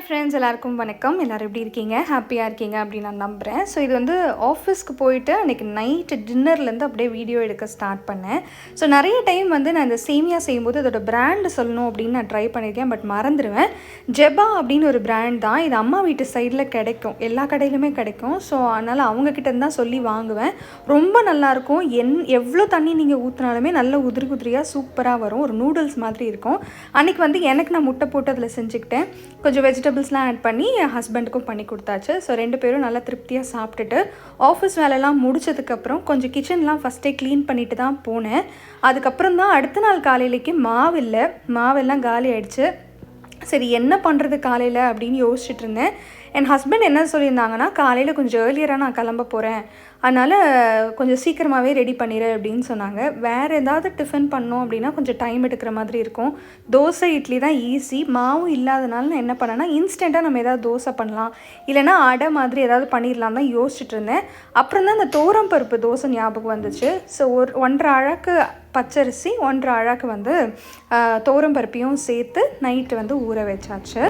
Hi friends, எல்லாருக்கும் வணக்கம். எல்லோரும் எப்படி இருக்கீங்க? ஹாப்பியாக இருக்கீங்க அப்படின்னு நான் நம்புகிறேன். ஸோ இது வந்து ஆஃபீஸ்க்கு போயிட்டு அன்றைக்கி நைட்டு டின்னர்லேருந்து அப்படியே வீடியோ எடுக்க ஸ்டார்ட் பண்ணேன். ஸோ நிறைய டைம் வந்து நான் இந்த சேமியா செய்யும்போது அதோட பிராண்டு சொல்லணும் அப்படின்னு நான் ட்ரை பண்ணியிருக்கேன், பட் மறந்துடுவேன். ஜெபா அப்படின்னு ஒரு பிராண்ட் தான். இது அம்மா வீட்டு சைடில் கிடைக்கும், எல்லா கடையிலுமே கிடைக்கும். ஸோ அதனால் அவங்கக்கிட்ட தான் சொல்லி வாங்குவேன். ரொம்ப நல்லாயிருக்கும். எவ்வளோ தண்ணி நீங்கள் ஊற்றினாலுமே நல்ல உதிரி உதிரியாக சூப்பராக வரும். ஒரு நூடுல்ஸ் மாதிரி இருக்கும். அன்றைக்கி வந்து எனக்கு நான் முட்டை போட்டு அதில் செஞ்சுக்கிட்டேன். கொஞ்சம் வெஜிடபிள்ஸ்லாம் ஆட் பண்ணி என் ஹஸ்பண்டுக்கும் பண்ணி கொடுத்தாச்சு. ஸோ 2 பேரும் நல்லா திருப்தியாக சாப்பிட்டுட்டு ஆஃபீஸ் வேலைலாம் முடிச்சதுக்கப்புறம் கொஞ்சம் கிச்சன்லாம் ஃபஸ்ட்டே க்ளீன் பண்ணிட்டு தான் போனேன். அதுக்கப்புறம் தான் அடுத்த நாள் காலையிலேக்கு மாவெல்லாம் காலி ஆகிடுச்சு. சரி என்ன பண்ணுறது காலையில் அப்படின்னு யோசிச்சுட்டு இருந்தேன். என் ஹஸ்பண்ட் என்ன சொல்லியிருந்தாங்கன்னா, காலையில் கொஞ்சம் ஏர்லியராக நான் கிளம்ப போகிறேன், அதனால் கொஞ்சம் சீக்கிரமாகவே ரெடி பண்ணிடு அப்படின்னு சொன்னாங்க. வேறு ஏதாவது டிஃபன் பண்ணோம் அப்படின்னா கொஞ்சம் டைம் எடுக்கிற மாதிரி இருக்கும். தோசை இட்லி தான் ஈஸி. மாவும் இல்லாதனால நான் என்ன பண்ணேன்னா, இன்ஸ்டண்ட்டாக நம்ம ஏதாவது தோசை பண்ணலாம், இல்லைனா அடை மாதிரி ஏதாவது பண்ணிடலாம் தான் யோசிச்சுட்டு இருந்தேன். அப்புறம் தான் அந்த தோரம் பருப்பு தோசை ஞாபகம் வந்துச்சு. ஸோ 1.5 அழகு பச்சரிசி, 1.5 அழகு வந்து தோரம் பருப்பையும் சேர்த்து நைட்டு வந்து ஊற வச்சாச்சு.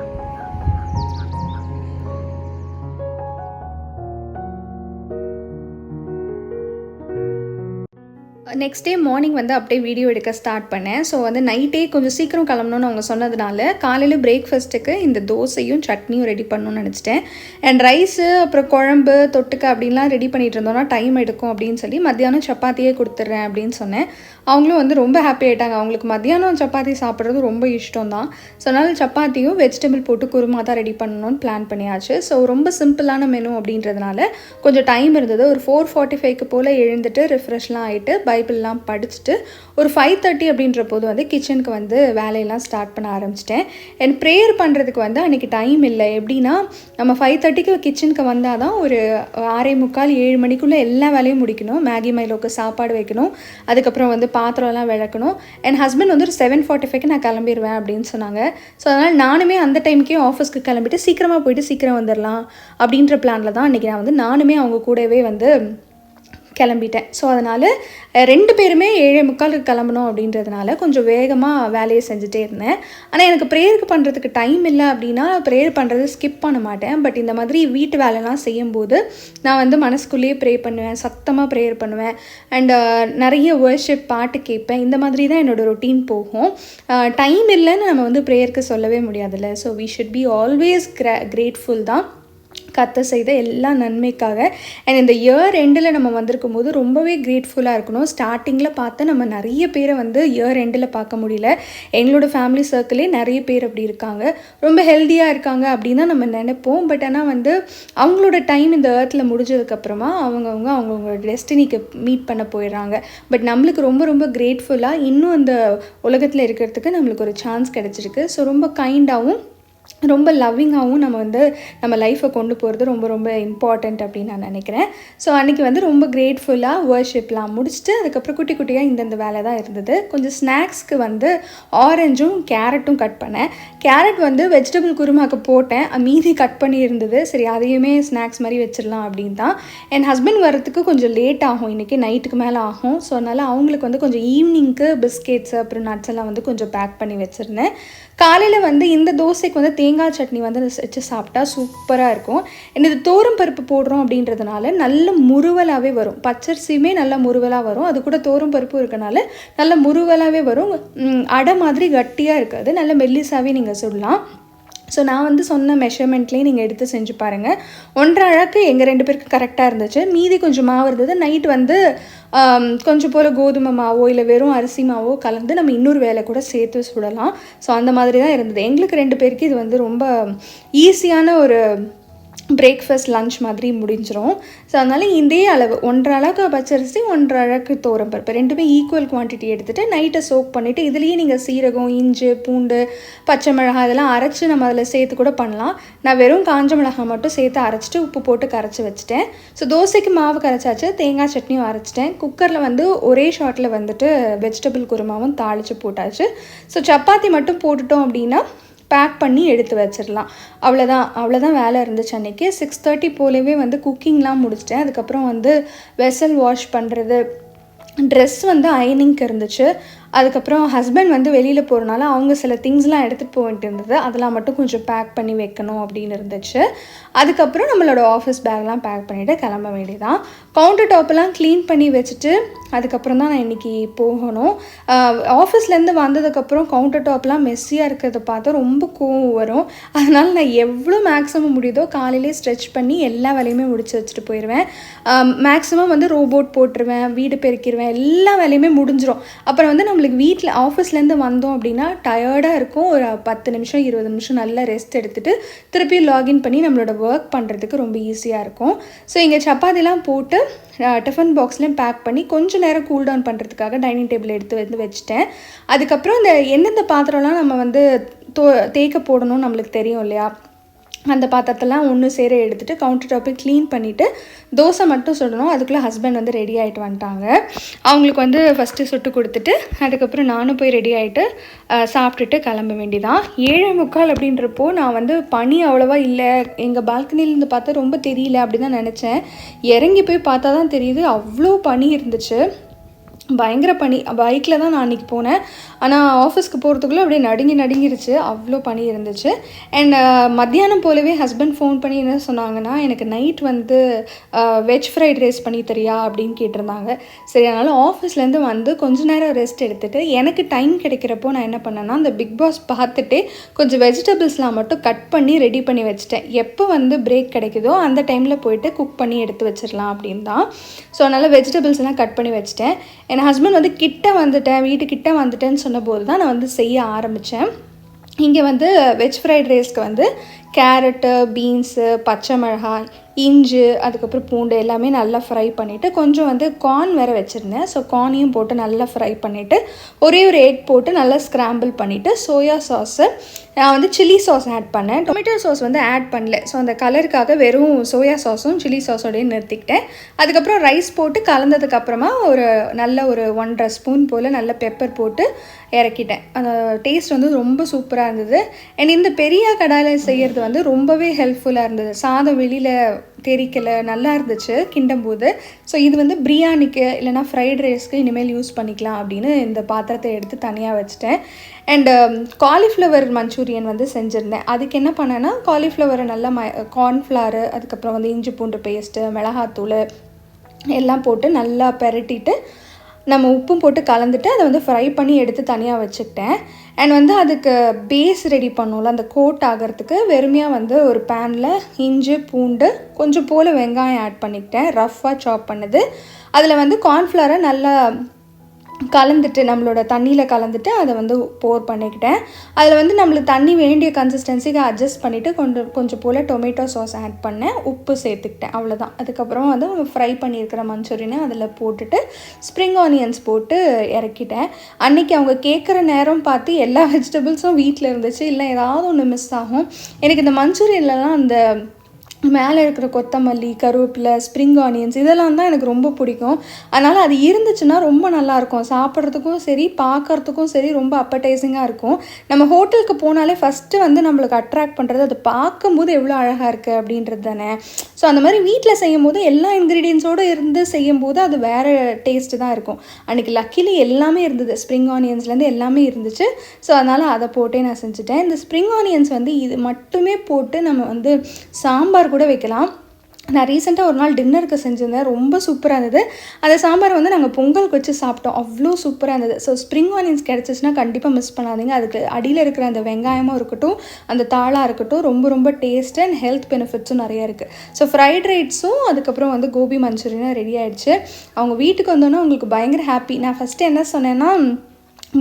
நெக்ஸ்ட் டே மார்னிங் வந்து அப்படியே வீடியோ எடுக்க ஸ்டார்ட் பண்ணேன். ஸோ வந்து நைட்டே கொஞ்சம் சீக்கிரம் கிளம்பணும்னு அவங்க சொன்னதுனால காலையில் பிரேக்ஃபாஸ்ட்டுக்கு இந்த தோசையும் சட்னியும் ரெடி பண்ணணும்னு நினச்சிட்டேன். அண்ட் ரைஸு அப்புறம் குழம்பு தொட்டுக்க அப்படின்லாம் ரெடி பண்ணிகிட்டு இருந்தோன்னா டைம் எடுக்கும் அப்படின்னு சொல்லி மத்தியானம் சப்பாத்தியே கொடுத்துட்றேன் அப்படின்னு சொன்னேன். அவங்களும் வந்து ரொம்ப ஹாப்பி ஆகிட்டாங்க. அவங்களுக்கு மத்தியானம் சப்பாத்தி சாப்பிட்றது ரொம்ப இஷ்டம் தான். ஸோ அதனால் சப்பாத்தியும் வெஜிடபிள் போட்டு குருமா தான் ரெடி பண்ணணும்னு பிளான் பண்ணியாச்சு. ஸோ ரொம்ப சிம்பிளான மெனு அப்படின்றதுனால கொஞ்சம் டைம் இருந்தது. ஒரு 4:45 போல் எழுந்துட்டு ரெஃப்ரெஷ்லாம் ஆகிட்டு பைபிள்லாம் படிச்சுட்டு ஒரு 5:30 அப்படின்ற போது வந்து கிச்சனுக்கு வந்து வேலையெல்லாம் ஸ்டார்ட் பண்ண ஆரம்பிச்சிட்டேன். அண்ட் ப்ரேயர் பண்ணுறதுக்கு வந்து அன்றைக்கி டைம் இல்லை. எப்படின்னா நம்ம 5:30க்கு கிச்சனுக்கு வந்தால் தான் ஒரு 6:45 7 மணிக்குள்ளே எல்லா வேலையும் முடிக்கணும். மேகி மைலோக்கு சாப்பாடு வைக்கணும், அதுக்கப்புறம் வந்து பாத்திரம்லாம் விளக்கணும். என் ஹஸ்பண்ட் வந்து ஒரு 7:45க்கு நான் கிளம்பிடுவேன் அப்படின்னு சொன்னாங்க. ஸோ அதனால் நானுமே அந்த டைமுக்கே ஆஃபீஸ்க்கு கிளம்பிட்டு சீக்கிரமாக போயிட்டு சீக்கிரம் வந்துடலாம் அப்படின்ற பிளானில் தான் அன்றைக்கி நான் வந்து நானுமே அவங்க கூடவே வந்து கிளம்பிட்டேன். ஸோ அதனால் 2 பேருமே 7:45க்கு கிளம்பணும் அப்படின்றதுனால கொஞ்சம் வேகமாக வேலையை செஞ்சுட்டே இருந்தேன். ஆனால் எனக்கு ப்ரேயருக்கு பண்ணுறதுக்கு டைம் இல்லை அப்படின்னா ப்ரேயர் பண்ணுறது ஸ்கிப் பண்ண மாட்டேன். பட் இந்த மாதிரி வீட்டு வேலைலாம் செய்யும்போது நான் வந்து மனசுக்குள்ளேயே ப்ரே பண்ணுவேன், சத்தமாக ப்ரேயர் பண்ணுவேன். அண்டு நிறைய வர்ஷிப் பாட்டு கேட்பேன். இந்த மாதிரி தான் என்னோடய ரொட்டீன் போகும். டைம் இல்லைன்னு நம்ம வந்து ப்ரேயருக்கு சொல்லவே முடியாதுல்ல. So we should be always grateful தான் கர்த்தர் செய்த எல்லா நன்மைக்காக. அண்ட் இந்த இயர் எண்டில் நம்ம வந்திருக்கும் போது ரொம்பவே கிரேட்ஃபுல்லாக இருக்கணும். ஸ்டார்டிங்கில் பார்த்து நம்ம நிறைய பேரை வந்து இயர் எண்டில் பார்க்க முடியல. எங்களோட ஃபேமிலி சர்க்கிளே நிறைய பேர் அப்படி இருக்காங்க, ரொம்ப ஹெல்த்தியாக இருக்காங்க அப்படின்னு தான் நம்ம நினைப்போம். பட் ஆனால் வந்து அவங்களோட டைம் இந்த ஏர்த்தில் முடிஞ்சதுக்கப்புறமா அவங்கவுங்களோட டெஸ்டினிக்கு மீட் பண்ண போயிடுறாங்க. பட் நம்மளுக்கு ரொம்ப ரொம்ப கிரேட்ஃபுல்லாக இன்னும் அந்த உலகத்தில் இருக்கிறதுக்கு நம்மளுக்கு ஒரு சான்ஸ் கிடச்சிருக்கு. ஸோ ரொம்ப கைண்டாகவும் ரொம்ப லவ்விங்காகவும் நம்ம வந்து நம்ம லைஃப்பை கொண்டு போகிறது ரொம்ப ரொம்ப இம்பார்ட்டண்ட் அப்படின்னு நான் நினைக்கிறேன். ஸோ அன்றைக்கி வந்து ரொம்ப கிரேட்ஃபுல்லாக வர்ஷிப்லாம் முடிச்சுட்டு அதுக்கப்புறம் குட்டி குட்டியாக இந்தந்த வேலை தான் இருந்தது. கொஞ்சம் ஸ்நாக்ஸ்க்கு வந்து ஆரஞ்சும் கேரட்டும் கட் பண்ணேன். கேரட் வந்து வெஜிடபிள் குருமாக்கு போட்டேன், மீதி கட் பண்ணி இருந்தது. சரி அதையுமே ஸ்நாக்ஸ் மாதிரி வச்சிடலாம் அப்படின்னு தான். என் ஹஸ்பண்ட் வரத்துக்கு கொஞ்சம் லேட் ஆகும், இன்றைக்கி நைட்டுக்கு மேலே ஆகும். ஸோ அதனால் அவங்களுக்கு வந்து கொஞ்சம் ஈவினிங்க்கு பிஸ்கெட்ஸ் அப்புறம் நட்ஸ் எல்லாம் வந்து கொஞ்சம் பேக் பண்ணி வச்சுருந்தேன். காலையில் வந்து இந்த தோசைக்கு வந்து தேங்காய் சட்னி வந்து வச்சு சாப்பிட்டா சூப்பராக இருக்கும். இது தோரம் பருப்பு போடுறோம் அப்படின்றதுனால நல்ல முறுவலாகவே வரும். பச்சரிசியுமே நல்ல முறுவலாக வரும், அது கூட தோரம் பருப்பும் இருக்கனால நல்ல முறுவலாகவே வரும். அடை மாதிரி கட்டியாக இருக்காது, நல்ல மெல்லிசாவே நீங்கள் சொல்லலாம். ஸோ நான் வந்து சொன்ன மெஷர்மெண்ட்லேயே நீங்கள் எடுத்து செஞ்சு பாருங்கள். 1.5 அழகு எங்கள் 2 பேருக்கு கரெக்டாக இருந்துச்சு. மீதி கொஞ்சம் மாவு இருந்தது. நைட்டு வந்து கொஞ்சம் போல் கோதுமை மாவோ இல்லை வெறும் அரிசி மாவோ கலந்து நம்ம இன்னொரு வேலை கூட சேர்த்து சுடலாம். ஸோ அந்த மாதிரி தான் இருந்தது. எங்களுக்கு 2 பேருக்கு இது வந்து ரொம்ப ஈஸியான ஒரு பிரேக்ஃபாஸ்ட் லன்ச் மாதிரி முடிஞ்சிடும். ஸோ அதனால் இதே அளவு 1.5 அழகு பச்சரிசி 1.5 அழகு தோரம் பருப்பு 2மே ஈக்குவல் குவான்டிட்டி எடுத்துகிட்டு நைட்டை சோக் பண்ணிவிட்டு இதுலேயே நீங்கள் சீரகம், இஞ்சி, பூண்டு, பச்சை மிளகாய் இதெல்லாம் அரைச்சி நம்ம அதில் சேர்த்து கூட பண்ணலாம். நான் வெறும் காஞ்ச மிளகாய் மட்டும் சேர்த்து அரைச்சிட்டு உப்பு போட்டு கரைச்சி வச்சுட்டேன். ஸோ தோசைக்கு மாவு கரைச்சாச்சு, தேங்காய் சட்னியும் அரைச்சிட்டேன். குக்கரில் வந்து ஒரே ஷாட்டில் வந்துட்டு வெஜிடபிள் குருமாவும் தாளித்து போட்டாச்சு. ஸோ சப்பாத்தி மட்டும் போட்டுட்டோம் அப்படின்னா பேக் பண்ணி எடுத்து வச்சிடலாம். அவ்வளோதான் வேலை இருந்துச்சு அன்றைக்கி. 6:30 போலவே வந்து குக்கிங்லாம் முடிச்சிட்டேன். அதுக்கப்புறம் வந்து வெசல் வாஷ் பண்ணுறது, ட்ரெஸ் வந்து அயனிங்க்கு இருந்துச்சு, அதுக்கப்புறம் ஹஸ்பண்ட் வந்து வெளியில் போகிறனால அவங்க சில திங்ஸ்லாம் எடுத்துகிட்டு போயிட்டு இருந்தது, அதெல்லாம் மட்டும் கொஞ்சம் பேக் பண்ணி வைக்கணும் அப்படின்னு இருந்துச்சு. அதுக்கப்புறம் நம்மளோட ஆஃபீஸ் பேக்லாம் பேக் பண்ணிவிட்டு கிளம்ப வேண்டியதான். கவுண்டர் டாப்பெல்லாம் க்ளீன் பண்ணி வச்சுட்டு அதுக்கப்புறம் தான் நான் இன்றைக்கி போகணும். ஆஃபீஸ்லேருந்து வந்ததுக்கப்புறம் கவுண்டர் டாப்லாம் மெஸ்ஸியாக இருக்கிறத பார்த்தா ரொம்ப கோவம் வரும். அதனால் நான் எவ்வளோ மேக்ஸிமம் முடியுதோ காலையிலே ஸ்ட்ரெச் பண்ணி எல்லா வேலையுமே முடிச்சு வச்சுட்டு போயிடுவேன். மேக்ஸிமம் வந்து ரோபோட் போட்டுருவேன், வீடு பெருக்கிடுவேன், எல்லா வேலையுமே முடிஞ்சிடும். அப்புறம் வந்து நம்மளுக்கு வீட்டில் ஆஃபீஸ்லேருந்து வந்தோம் அப்படின்னா டயர்டாக இருக்கும். ஒரு 10 நிமிஷம் 20 நிமிஷம் நல்லா ரெஸ்ட் எடுத்துகிட்டு திருப்பி லாகின் பண்ணி நம்மளோட ஒர்க் பண்ணுறதுக்கு ரொம்ப ஈஸியாக இருக்கும். ஸோ இங்கே சப்பாத்திலாம் போட்டு டிஃபன் பாக்ஸ்லேயும் பேக் பண்ணி கொஞ்சம் நேரம் கூல் டவுன் பண்ணுறதுக்காக டைனிங் டேபிள் எடுத்து வந்து வச்சுட்டேன். அதுக்கப்புறம் இந்த எந்தெந்த பாத்திரம்லாம் நம்ம வந்து தேய்க்க போடணும்னு நம்மளுக்கு தெரியும் இல்லையா, அந்த பாத்திரத்தெல்லாம் ஒன்று சேர எடுத்துகிட்டு கவுண்டர் டாப்பை க்ளீன் பண்ணிவிட்டு தோசை மட்டும் சுடணும். அதுக்குள்ளே ஹஸ்பண்ட் வந்து ரெடி ஆகிட்டு வந்துட்டாங்க. அவங்களுக்கு வந்து ஃபஸ்ட்டு சுட்டு கொடுத்துட்டு அதுக்கப்புறம் நானும் போய் ரெடி ஆகிட்டு சாப்பிட்டுட்டு கிளம்ப வேண்டியதான். 7:45 அப்படின்றப்போ நான் வந்து பனி அவ்வளோவா இல்லை, எங்கள் பால்கனிலேருந்து பார்த்தா ரொம்ப தெரியல அப்படி தான் நினச்சேன். இறங்கி போய் பார்த்தா தான் தெரியுது அவ்வளோ பனி இருந்துச்சு, பயங்கர பனி. பைக்கில் தான் நான் அன்றைக்கி போனேன், ஆனால் ஆஃபீஸ்க்கு போகிறதுக்குள்ளே அப்படியே நடுங்கிருச்சு, அவ்வளோ பனி இருந்துச்சு. அண்ட் மத்தியானம் போலவே ஹஸ்பண்ட் ஃபோன் பண்ணி என்ன சொன்னாங்கன்னா, எனக்கு நைட் வந்து வெஜ் ஃப்ரைட் ரைஸ் பண்ணி தரியா அப்படின்னு கேட்டிருந்தாங்க. சரி, அதனால் ஆஃபீஸ்லேருந்து வந்து கொஞ்சம் நேரம் ரெஸ்ட் எடுத்துகிட்டு எனக்கு டைம் கிடைக்கிறப்போ நான் என்ன பண்ணேன்னா, அந்த பிக் பாஸ் பார்த்துட்டு கொஞ்சம் வெஜிடபிள்ஸ்லாம் மட்டும் கட் பண்ணி ரெடி பண்ணி வச்சுட்டேன். எப்போ வந்து பிரேக் கிடைக்குதோ அந்த டைமில் போயிட்டு குக் பண்ணி எடுத்து வச்சிடலாம் அப்படின்னு தான். ஸோ அதனால் வெஜிடபிள்ஸ்லாம் கட் பண்ணி வச்சுட்டேன். என் ஹஸ்பண்ட் வந்து வீட்டுக்கிட்ட வந்துட்டேன்னு சொன்னபோது தான் நான் வந்து செய்ய ஆரம்பித்தேன். இங்கே வந்து வெஜ் ஃப்ரைட் ரைஸ்க்கு வந்து கேரட்டு, பீன்ஸு, பச்சை மிளகாய், இஞ்சி, அதுக்கப்புறம் பூண்டு எல்லாமே நல்லா ஃப்ரை பண்ணிவிட்டு கொஞ்சம் வந்து கார்ன் வேறு வச்சுருந்தேன். ஸோ கார்னையும் போட்டு நல்லா ஃப்ரை பண்ணிவிட்டு ஒரே ஒரு எக் போட்டு நல்லா ஸ்க்ராம்பிள் பண்ணிவிட்டு சோயா சாஸு, நான் வந்து சில்லி சாஸ் ஆட் பண்ணேன். டொமேட்டோ சாஸ் வந்து ஆட் பண்ணல. ஸோ அந்த கலருக்காக வெறும் சோயா சாஸும் சில்லி சாஸோடையும் நிறுத்திக்கிட்டேன். அதுக்கப்புறம் ரைஸ் போட்டு கலந்ததுக்கப்புறமா ஒரு 1.5 ஸ்பூன் போல் நல்ல பெப்பர் போட்டு இறக்கிட்டேன். அந்த டேஸ்ட் வந்து ரொம்ப சூப்பராக இருந்தது. அண்ட் இந்த பெரிய கடாயில் செய்கிறது வந்து ரொம்பவே ஹெல்ப்ஃபுல்லாக இருந்தது. சாதம் வெளியில் தெரிக்கலை, நல்லா இருந்துச்சு கிண்டும் போது. ஸோ இது வந்து பிரியாணிக்கு இல்லைனா ஃப்ரைட் ரைஸ்க்கு இனிமேல் யூஸ் பண்ணிக்கலாம் அப்படின்னு இந்த பாத்திரத்தை எடுத்து தனியாக வச்சுட்டேன். அண்டு காலிஃப்ளவர் மஞ்சூரியன் வந்து செஞ்சுருந்தேன். அதுக்கு என்ன பண்ணேன்னா, காலிஃப்ளவரை நல்லா கார்ன்ஃப்ளவரு, அதுக்கப்புறம் வந்து இஞ்சி பூண்டு பேஸ்ட்டு, மிளகாத்தூள் எல்லாம் போட்டு நல்லா பெரட்டிட்டு நம்ம உப்பும் போட்டு கலந்துட்டு அதை வந்து ஃப்ரை பண்ணி எடுத்து தனியாக வச்சுக்கிட்டேன். அண்ட் வந்து அதுக்கு பேஸ் ரெடி பண்ணோம்ல, அந்த கோட் ஆகிறதுக்கு வெறுமையாக வந்து ஒரு பேனில் இஞ்சி பூண்டு கொஞ்சம் போல் வெங்காயம் ஆட் பண்ணிக்கிட்டேன், ரஃப்பாக சாப் பண்ணது. அதில் வந்து கார்ன்ஃப்ளவரை நல்லா கலந்துட்டு நம்மளோட தண்ணியில் கலந்துட்டு அதை வந்து போர் பண்ணிக்கிட்டேன். அதில் வந்து நம்மளுக்கு தண்ணி வேண்டிய கன்சிஸ்டன்சிக்கு அட்ஜஸ்ட் பண்ணிவிட்டு கொஞ்சம் போல் டொமேட்டோ சாஸ் ஆட் பண்ணேன், உப்பு சேர்த்துக்கிட்டேன், அவ்வளோதான். அதுக்கப்புறம் வந்து ஃப்ரை பண்ணியிருக்கிற மஞ்சூரியனை அதில் போட்டுட்டு ஸ்ப்ரிங் ஆனியன்ஸ் போட்டு இறக்கிட்டேன். அன்றைக்கி அவங்க கேட்குற நேரம் பார்த்து எல்லா வெஜிடபிள்ஸும் வீட்டில் இருந்துச்சு, இல்லை ஏதாவது ஒன்று மிஸ் ஆகும். எனக்கு இந்த மஞ்சூரியன்லலாம் அந்த மேலே இருக்கிற கொத்தமல்லி, கருவேப்பிலை, ஸ்ப்ரிங் ஆனியன்ஸ் இதெல்லாம் தான் எனக்கு ரொம்ப பிடிக்கும். அதனால் அது இருந்துச்சுன்னா ரொம்ப நல்லாயிருக்கும், சாப்பிட்றதுக்கும் சரி பார்க்குறதுக்கும் சரி ரொம்ப அப்படைசிங்காக இருக்கும். நம்ம ஹோட்டலுக்கு போனாலே ஃபஸ்ட்டு வந்து நம்மளுக்கு அட்ராக்ட் பண்ணுறது அது பார்க்கும்போது எவ்வளோ அழகாக இருக்குது அப்படின்றது தானே. ஸோ அந்த மாதிரி வீட்டில் செய்யும் போது எல்லா இன்க்ரீடியன்ஸோடு இருந்து செய்யும்போது அது வேறு டேஸ்ட்டு தான் இருக்கும். அன்றைக்கி லக்கிலி எல்லாமே இருந்தது, ஸ்ப்ரிங் ஆனியன்ஸ்லேருந்து எல்லாமே இருந்துச்சு. ஸோ அதனால் அதை போட்டே நான் செஞ்சுட்டேன். இந்த ஸ்ப்ரிங் ஆனியன்ஸ் வந்து இது மட்டுமே போட்டு நம்ம வந்து சாம்பார் கூட வைக்கலாம். நான் ரீசெண்டாக ஒரு நாள் டின்னருக்கு செஞ்சுருந்தேன், ரொம்ப சூப்பராக இருந்தது. அந்த சாம்பார் வந்து நாங்கள் பொங்கலுக்கு வச்சு சாப்பிட்டோம், அவ்வளோ சூப்பராக இருந்தது. ஸோ ஸ்ப்ரிங் ஆனியன்ஸ் கிடச்சிச்சின்னா கண்டிப்பாக மிஸ் பண்ணாதீங்க. அதுக்கு அடியில் இருக்கிற அந்த வெங்காயமாக இருக்கட்டும், அந்த தாளாக இருக்கட்டும், ரொம்ப ரொம்ப டேஸ்ட் அண்ட் ஹெல்த் பெனிஃபிட்ஸும் நிறையா இருக்குது. ஸோ ஃப்ரைட் ரைட்ஸும் அதுக்கப்புறம் வந்து கோபி மஞ்சூரியனும் ரெடி ஆகிடுச்சு. அவங்க வீட்டுக்கு வந்தோன்னே அவங்களுக்கு பயங்கர ஹாப்பி. நான் ஃபஸ்ட்டு என்ன சொன்னேன்னா,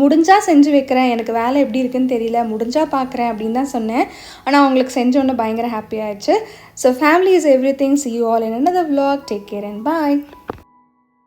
முடிஞ்சால் செஞ்சு வைக்கிறேன், எனக்கு வேலை எப்படி இருக்குன்னு தெரியல, முடிஞ்சால் பார்க்குறேன் அப்படின்னு தான் சொன்னேன். ஆனால் அவங்களுக்கு செஞ்சோன்னே பயங்கர ஹாப்பி ஆகிடுச்சு. So family is every thing. See you all in another vlog. Take care and bye.